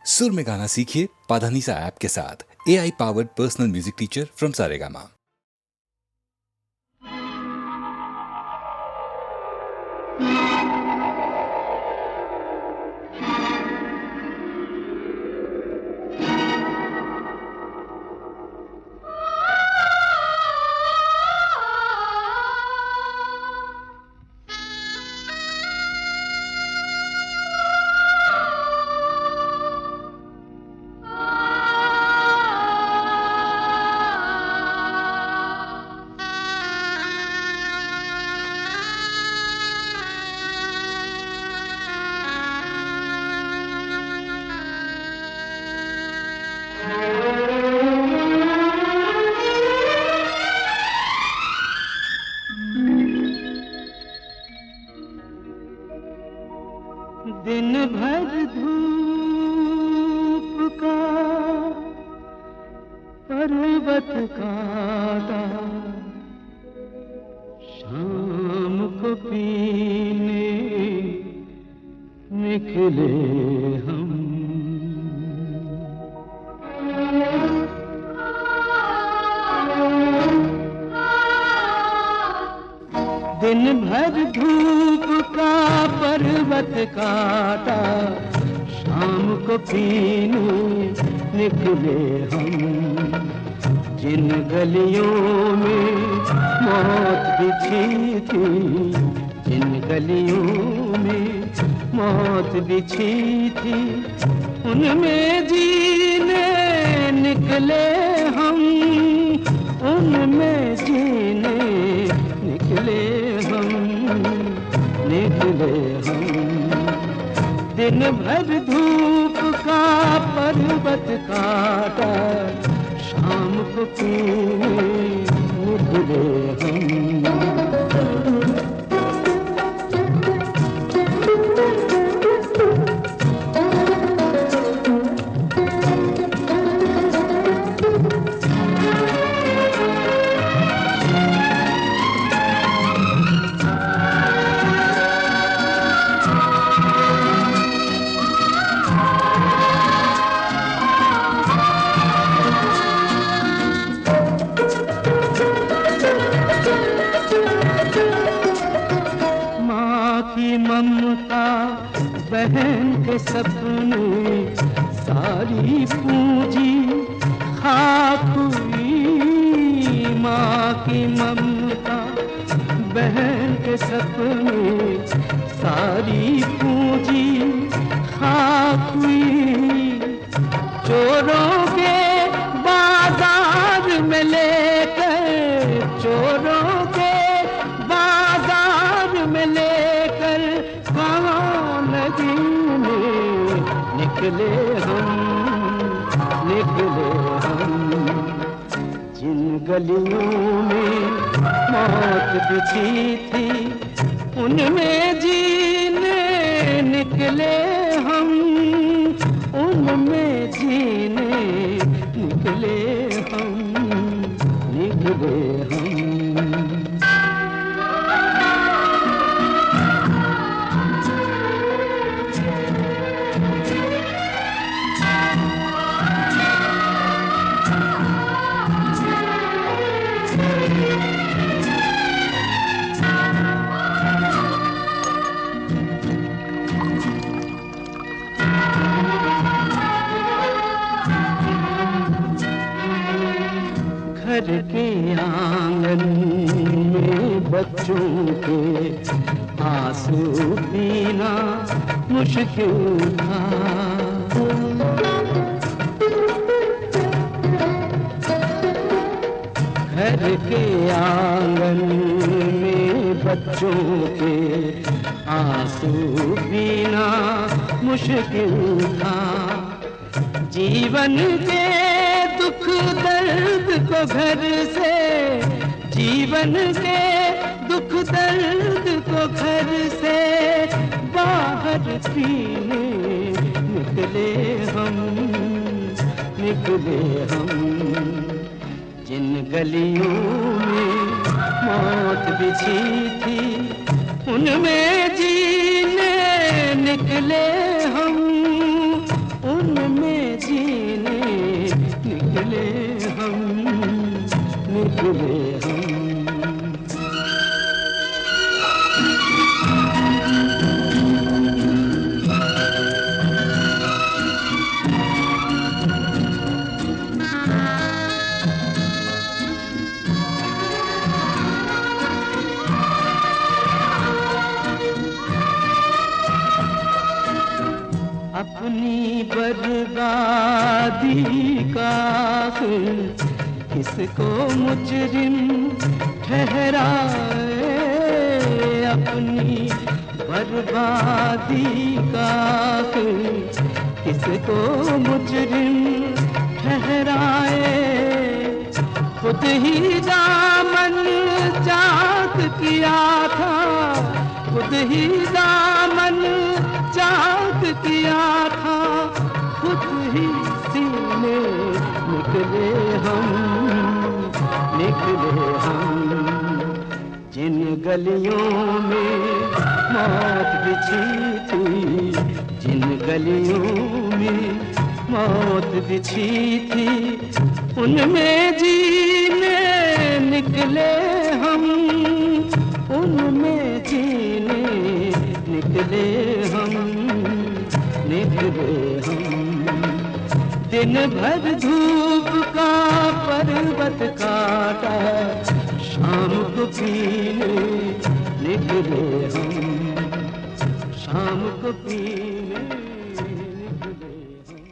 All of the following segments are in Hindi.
सुर में गाना सीखिए पाधानीसा ऐप के साथ। AI powered personal music teacher from Saregama. दिन भर धूप का पर्वत काटा, शाम को पीने निकले हम। दिन भर धूप का पर्वत काटा, शाम को पीने निकले हम। जिन गलियों में मौत बिछी थी, जिन गलियों में मौत बिछी थी, उनमें जीने निकले हम, उनमें जीने निकले हम, निकले हम। दिन भर धूप का पर्वत काटा, शाम को पीने निकले हम। ममता बहन के सपने सारी पूंजी खाक हुई। माँ की ममता बहन के सपने सारी पूंजी खाक हुई। चोरों के बाजार में लेकर, चोरों के बाजार में लेकर नदी में निकले हम, निकले हम। जिन गलियों में मौत बिछी थी, उनमें जीने निकले हम, उनमें जीने निकले हम, निकले हम। घर के आंगन में बच्चों के आंसू पीना मुश्किल था। घर के आंगन में बच्चों के आंसू पीना मुश्किल था। जीवन के दुख दर्द को घर से, जीवन के दुख दर्द को घर से बाहर पीने निकले हम, निकले हम। जिन गलियों में मौत बिछी थी, उनमें जीने निकले हम, उनमें बर्बादी का किसको मुजरिम ठहराए, अपनी बर्बादी का किसको मुजरिम ठहराए। खुद ही दामन चाक किया था, खुद ही दामन चाक किया था, खुद ही सीने निकले हम, निकले हम। जिन गलियों में मौत बिछी थी, जिन गलियों में मौत बिछी थी, उनमें जीने निकले हम, उनमें जीने निकले हम, निकले हम। दिन भर धूप का पर्वत काटा, शाम को पीने निकले हम, शाम को पीने निकले हम।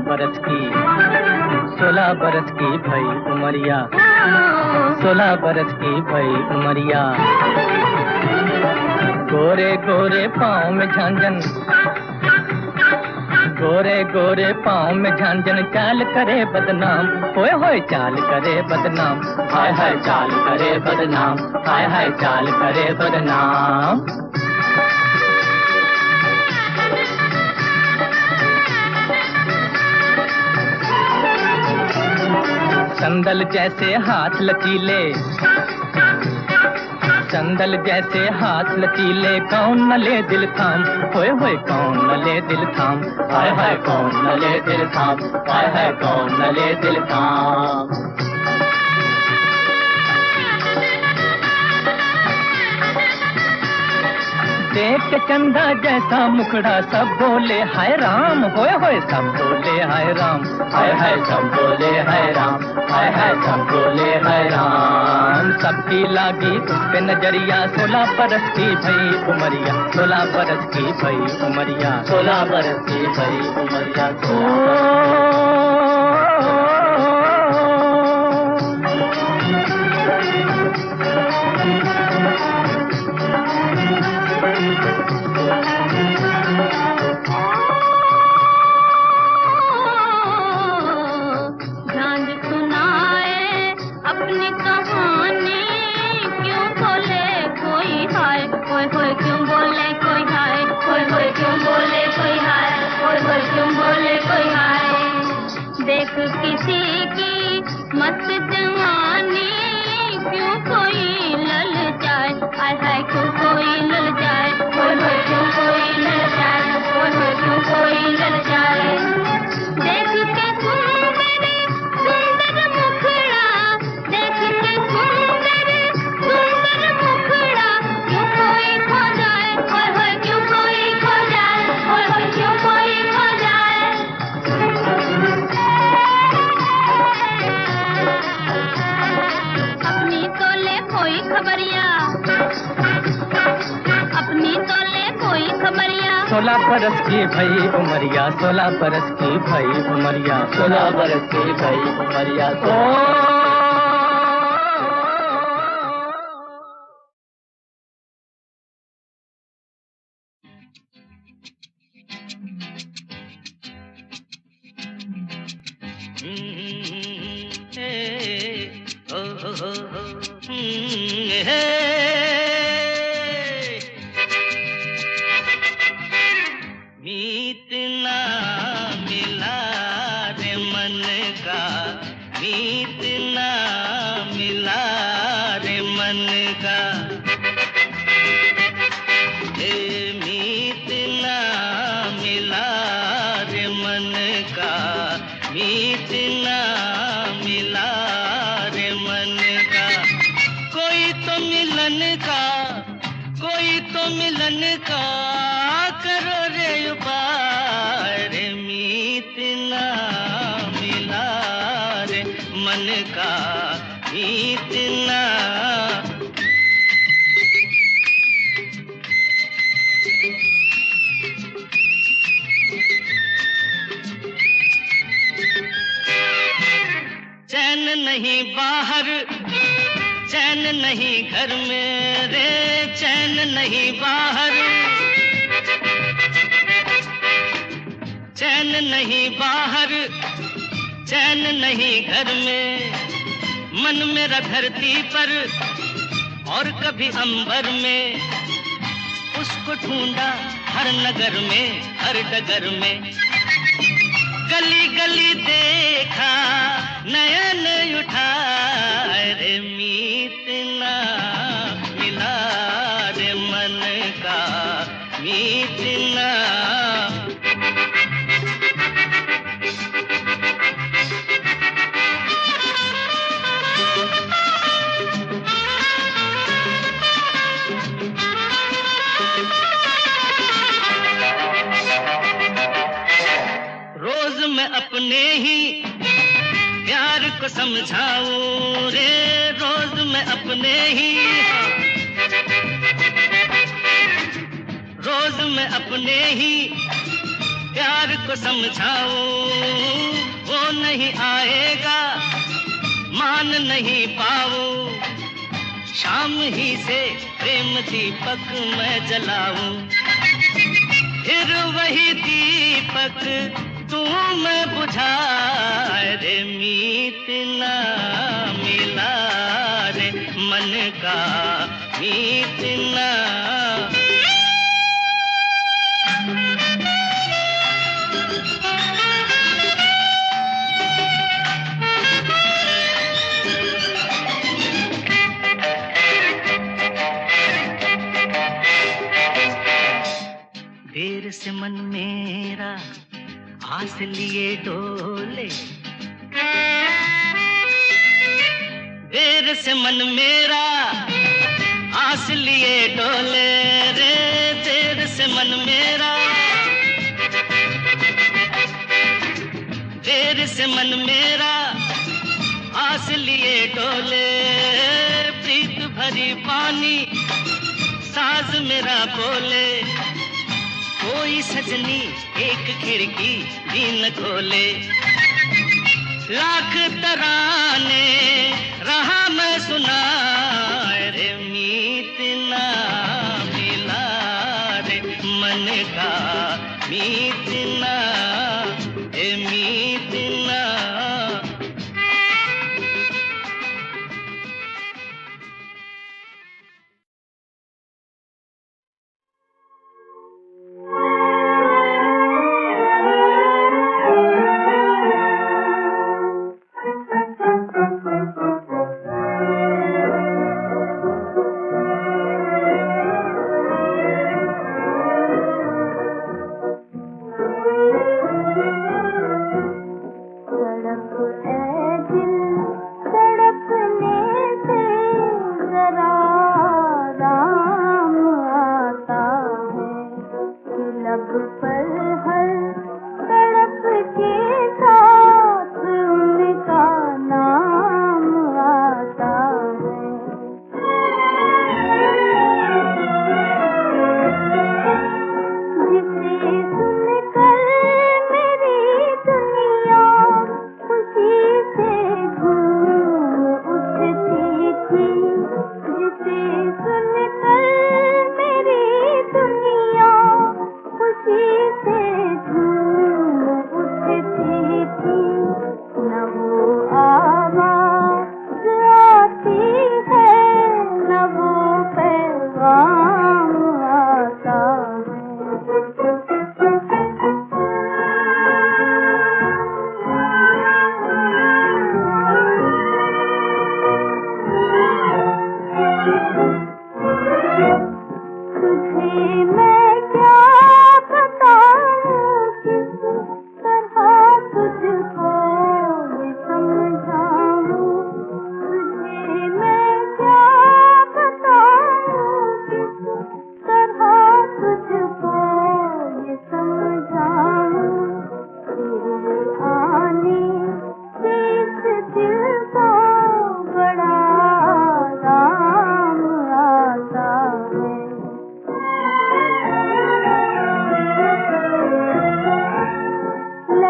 बरस की 16 बरस की भई उमरिया, 16 बरस की भई उमरिया। गोरे गोरे पाँव में झांझन, गोरे गोरे पाँव में झांझन, चाल करे बदनाम, होए होए चाल करे बदनाम, हाय हाय चाल करे बदनाम, हाय हाय चाल करे बदनाम। संदल जैसे हाथ लचीले, संदल जैसे हाथ लचीले, कौन न ले दिल थाम, होए होए कौन न ले दिल थाम, हाय हाय कौन न ले दिल थाम, हाय हाय कौन न ले दिल थाम। देख के चंदा जैसा मुखड़ा, सब बोले हाय राम, होए होए सब बोले हाय राम, हाय हाय सब बोले हाय राम, हाय हाय सब बोले हाय राम। सबकी लागी उस पे नजरिया, 16 बरस की भई उमरिया, 16 बरस की भई उमरिया, 16 बरस की भई उमरिया। देख किसी की मस्त जवानी, क्यों कोई लल जाए, हाय हाय क्यों कोई लल जाए, होय होय क्यों कोई लल जाए, होय होय क्यों कोई लल जाए। देख के सुंदर सुंदर मुखड़ा, देख के सुंदर सुंदर मुखड़ा, क्यों कोई खो जाए, होय होय क्यों कोई खो जाए, होय होय क्यों कोई खो जाए। अपनी तो ले कोई खबरिया, अपनी तो ले कोई खबरिया। 16 बरस की भई उमरिया, 16 बरस की भई उमरिया, 16 बरस की भई उमरिया। हे, हो, हे। मीत ना मिला रे मन का, मीत ना मिला रे मन का, हे मीत ना मिला रे मन का, मीत ना मिला रे मन का। कोई तो मिलन का, कोई तो मिलन का करो रे उपाय रे। मीत ना मिला रे मन का, मीत ना। चैन नहीं बाहर, चैन नहीं घर में रे, चैन नहीं बाहर, चैन नहीं बाहर, चैन नहीं घर में। मन मेरा धरती पर और कभी अंबर में, उसको ढूंढा हर नगर में, हर डगर में। गली गली देखा, नयन उठाए रे। मीत ना मिला रे मन का, मीत ना। रोज मैं अपने ही प्यार को समझाऊं रे, रोज मैं अपने ही, रोज मैं अपने ही प्यार को समझाऊं। वो नहीं आएगा, मान नहीं पाऊं, शाम ही से प्रेम दीपक मैं जलाऊं। फिर वही दीपक तू मैं बुझाए रे। मीत ना मिला रे मन का, मीत ना। देर से मन मेरा आस लिए डोले, देर से मन मेरा आस लिए डोले रे, देर से मन मेरा, देर से मन मेरा आस लिए डोले। प्रीत भरी पानी साज मेरा बोले, कोई सजनी एक खिड़की भी न खोले। लाख तराने रहा मैं सुनाए रे। मीत ना मिला रे मन का, मीत ना, ए मीत ना।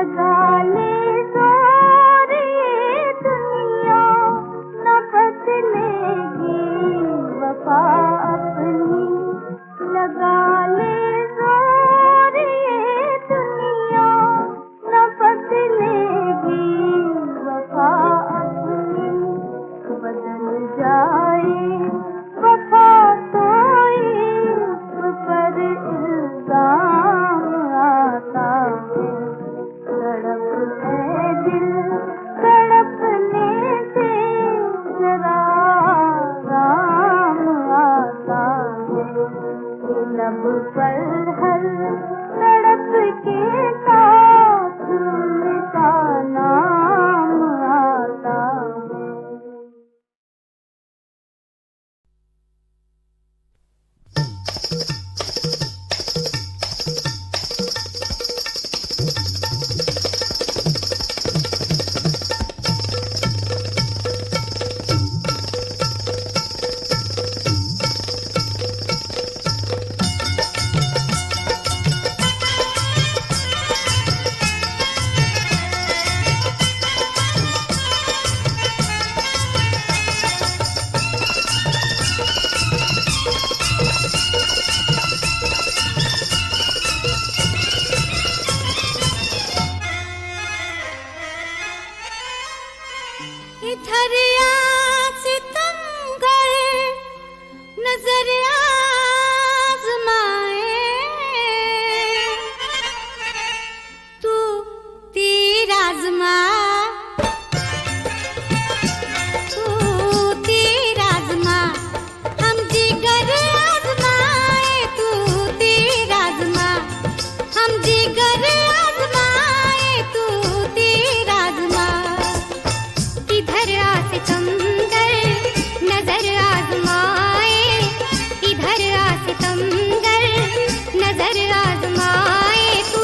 लगा ले जोर ये दुनिया न बदलेगी वफा अपनी, लगा ले जोर ये दुनिया न बदलेगी वफा अपनी, बदल जाए वफा तो इश्क पर इल्जाम आता है, तड़प है दिल तड़पने से जरा आराम आता है, लब पर हर तड़प के साथ उनका नाम आता है। इधर सितम गए नजर आजमाए, तू तीर आजमा, तू तीर आजमा, हम जिगर आजमाए, तू तीर आजमा, हम जिगर आजमाए, तू तीर आजमा, इधर आ सितमगर नजर आजमाए, इधर आ सितमगर नजर आजमाए, तू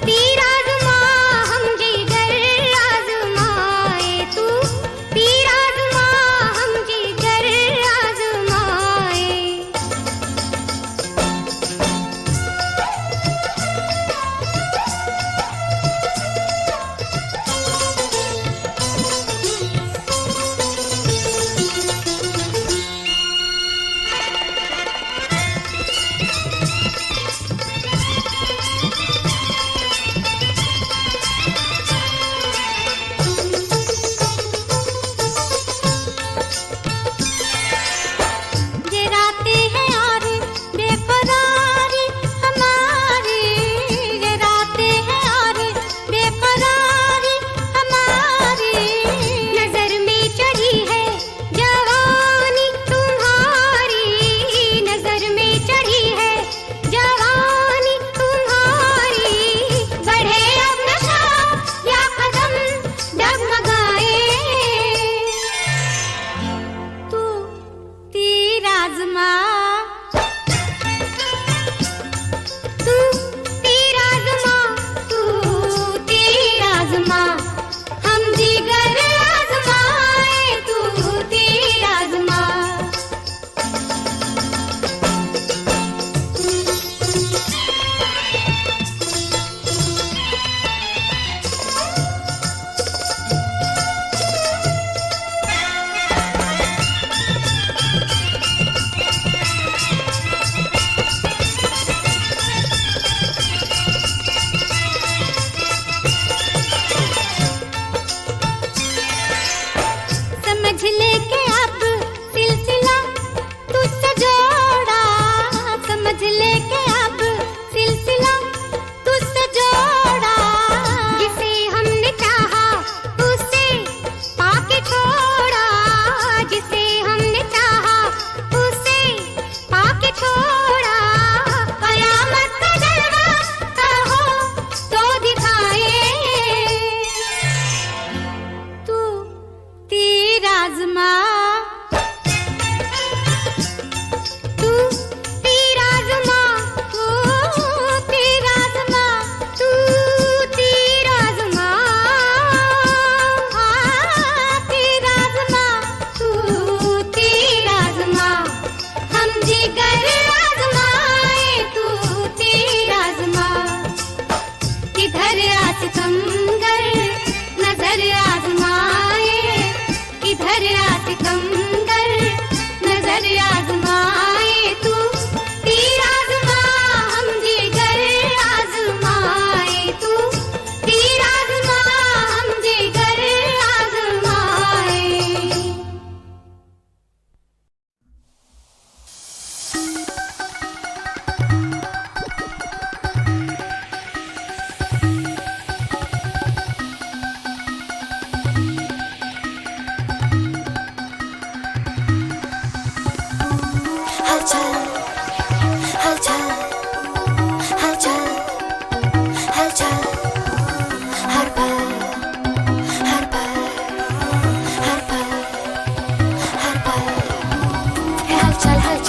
तीर आजमा, हम जिगर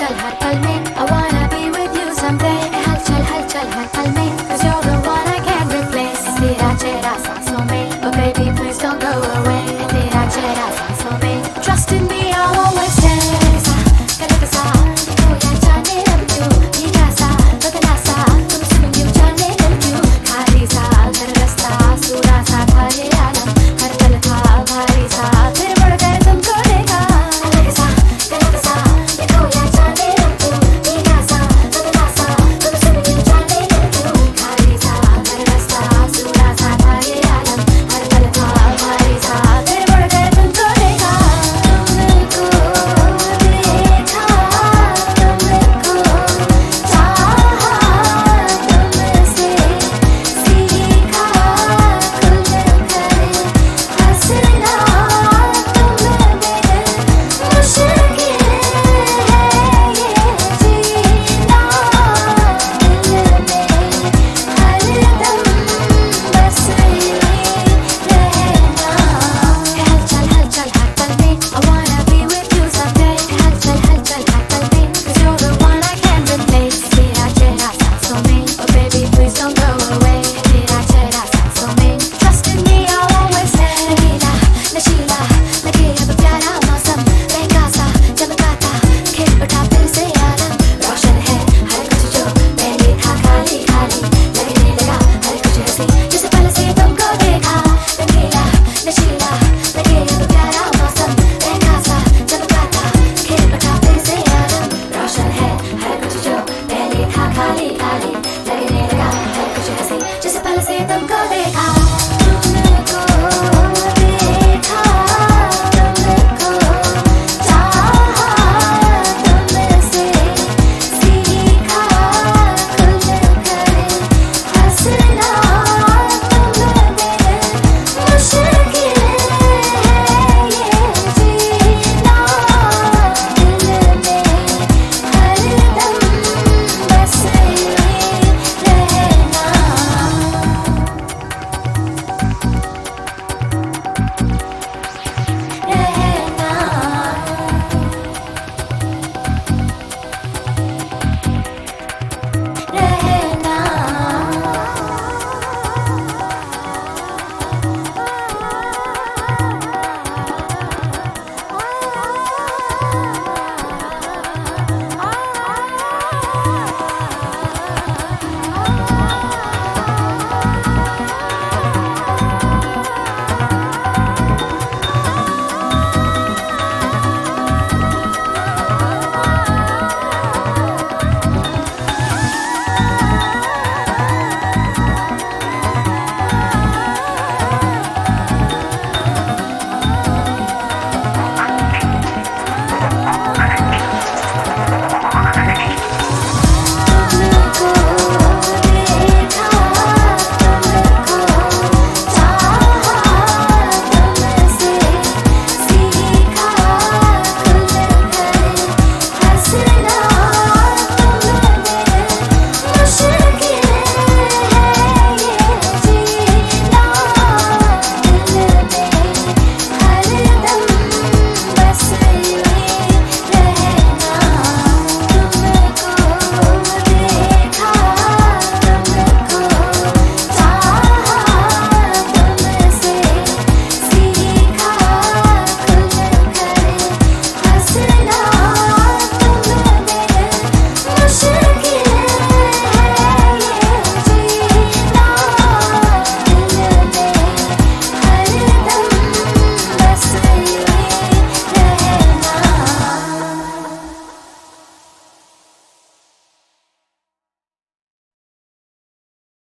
चल हर पल